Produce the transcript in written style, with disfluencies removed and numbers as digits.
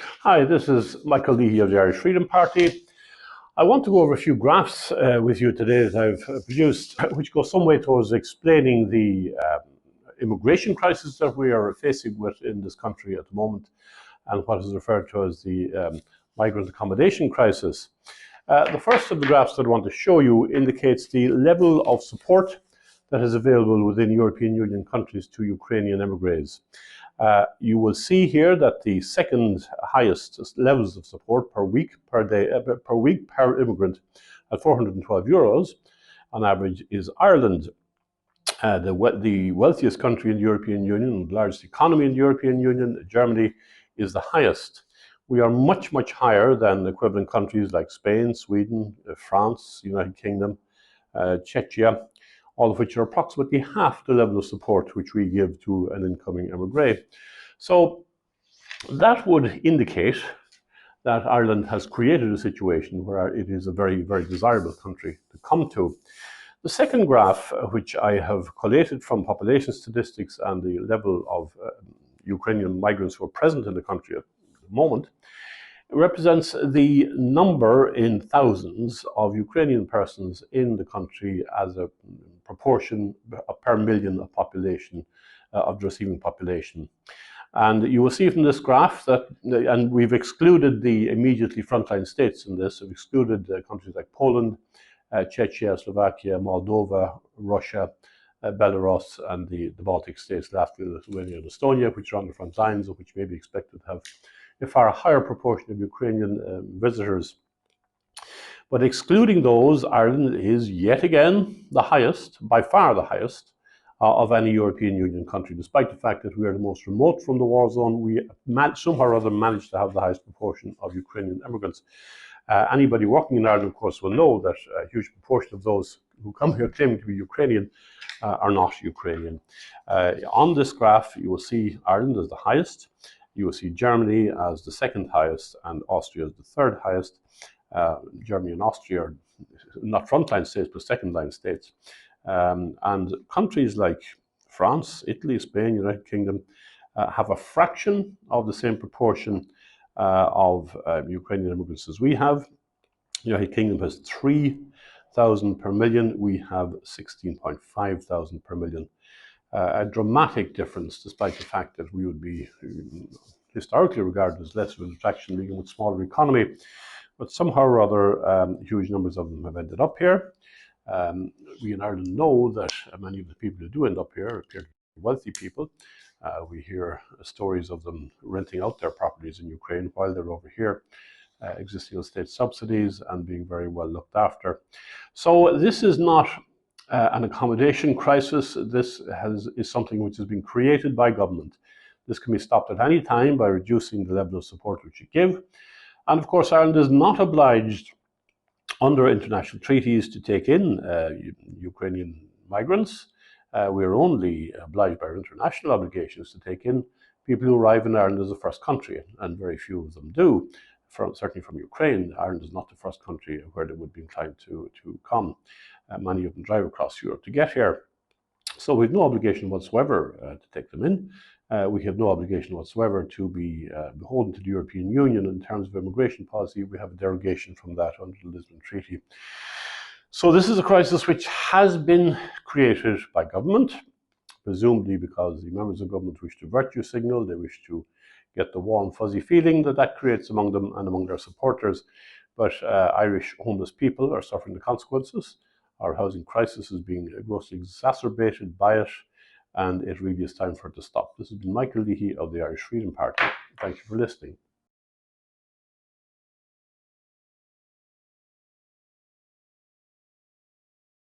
Hi, this is Michael Leahy of the Irish Freedom Party. I want to go over a few graphs with you today that I've produced, which go some way towards explaining the immigration crisis that we are facing with in this country at the moment, and what is referred to as the migrant accommodation crisis. The first of the graphs that I want to show you indicates the level of support that is available within European Union countries to Ukrainian emigres. You will see here that the second highest levels of support per week per immigrant at €412 on average is Ireland. The wealthiest country in the European Union, the largest economy in the European Union, Germany, is the highest. We are much, much higher than equivalent countries like Spain, Sweden, France, United Kingdom, Czechia, all of which are approximately half the level of support which we give to an incoming emigre. So that would indicate that Ireland has created a situation where it is a very, very desirable country to come to. The second graph, which I have collated from population statistics and the level of Ukrainian migrants who are present in the country at the moment, represents the number in thousands of Ukrainian persons in the country as a proportion per million of population, of the receiving population. And you will see from this graph that, and we've excluded the immediately frontline states in this, we've excluded countries like Poland, Czechia, Slovakia, Moldova, Russia, Belarus, and the Baltic states, Latvia, Lithuania, and Estonia, which are on the front lines, and which may be expected to have a far higher proportion of Ukrainian visitors. But excluding those, Ireland is yet again the highest, by far the highest, of any European Union country. Despite the fact that we are the most remote from the war zone, we somehow or other managed to have the highest proportion of Ukrainian immigrants. Anybody working in Ireland, of course, will know that a huge proportion of those who come here claiming to be Ukrainian are not Ukrainian. On this graph, you will see Ireland as the highest. You will see Germany as the second highest and Austria as the third highest. Germany and Austria are not frontline states, but second-line states. And countries like France, Italy, Spain, United Kingdom have a fraction of the same proportion of Ukrainian immigrants as we have. United Kingdom has 3,000 per million. We have 16.5 thousand per million. A dramatic difference, despite the fact that we would be historically regarded as less of an attraction, being with smaller economy. But somehow or other, huge numbers of them have ended up here. We in Ireland know that many of the people who do end up here appear to be wealthy people. We hear stories of them renting out their properties in Ukraine while they're over here, existing on state subsidies and being very well looked after. So this is not an accommodation crisis. This is something which has been created by government. This can be stopped at any time by reducing the level of support which you give. And of course, Ireland is not obliged under international treaties to take in Ukrainian migrants. We are only obliged by our international obligations to take in people who arrive in Ireland as a first country, and very few of them do. Certainly from Ukraine, Ireland is not the first country where they would be inclined to come. Many of them drive across Europe to get here. So we have no obligation whatsoever to take them in. We have no obligation whatsoever to be beholden to the European Union in terms of immigration policy. We have a derogation from that under the Lisbon Treaty. So this is a crisis which has been created by government, presumably because the members of government wish to virtue signal, they wish to get the warm, fuzzy feeling that creates among them and among their supporters. But Irish homeless people are suffering the consequences. Our housing crisis is being grossly exacerbated by it, and it really is time for it to stop. This has been Michael Leahy of the Irish Freedom Party. Thank you for listening.